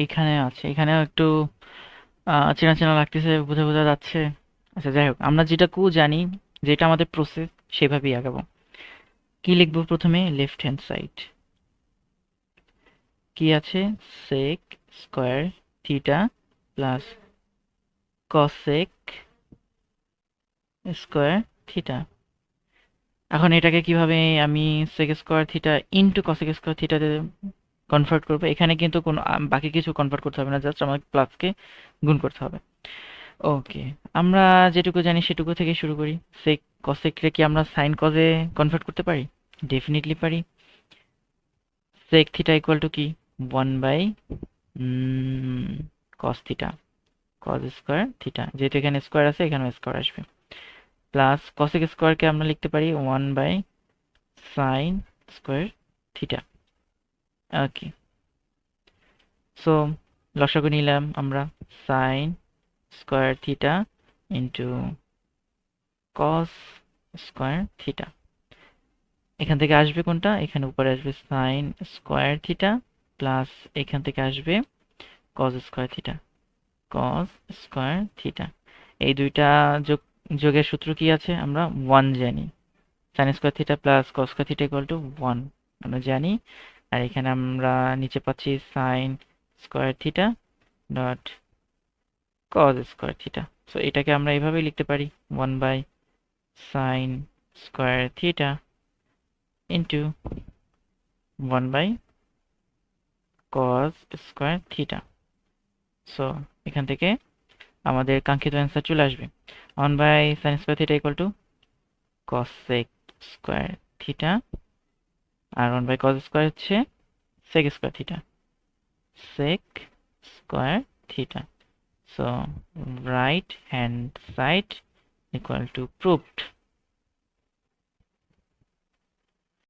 এইখানে আছে, এখানেও একটু চেনা চেনা লাগতেছে, বোঝা বোঝা যাচ্ছে। আচ্ছা যাই হোক, আমরা যেটুকু জানি, যেটা আমাদের প্রসেস, সেভাবেই আগাবো। কি লিখবো প্রথমে? লেফট হ্যান্ড সাইড কি আছে? Sec square theta plus cosec square theta. এখন এটাকে কিভাবে আমি sec square theta into cosec square থিটাতে কনভার্ট করবো? এখানে কিন্তু কোনো বাকি কিছু কনভার্ট করতে হবে না, জাস্ট আমাকে প্লাসকে গুণ করতে হবে। ওকে, আমরা যেটুকু জানি সেটুকু থেকে শুরু করি। সেক কসেকরে কি আমরা সাইন কজে কনভার্ট করতে পারি? ডেফিনেটলি পারি। সেক থিটা ইকুয়াল টু কি? 1 by cos theta, cos square theta, যেহেতু এখানে স্কোয়ার আছে এখানেও স্কোয়ার আসবে, প্লাস কসেক স্কোয়ারকে আমরা লিখতে পারি 1 by sine square theta. Okay, so লসাগু নিলাম আমরা, sine square theta into cos square theta. এখান থেকে আসবে কোনটা? এখানে উপরে আসবে সাইন স্কোয়ার থিটা, প্লাস এখান থেকে আসবে কস স্কোয়ার থিটা, কস স্কোয়ার থিটা। এই দুইটা যোগ, যোগের সূত্র কি আছে? আমরা 1 জানি। Sine square theta plus cos square theta equal to 1 আমরা জানি। আর এখানে আমরা নিচে পাচ্ছি sine square theta dot cos square theta. So এটাকে আমরা এইভাবেই লিখতে পারি, 1 by sine square theta into 1 by cos square theta. So এখান থেকে আমাদের কাঙ্ক্ষিত অ্যান্সার চলে আসবে, 1 by sine square theta equal to cosec square theta, আর 1 বাই কস স্কোয়ার হচ্ছে সেক square theta, sec square theta. So right hand side equal to proved.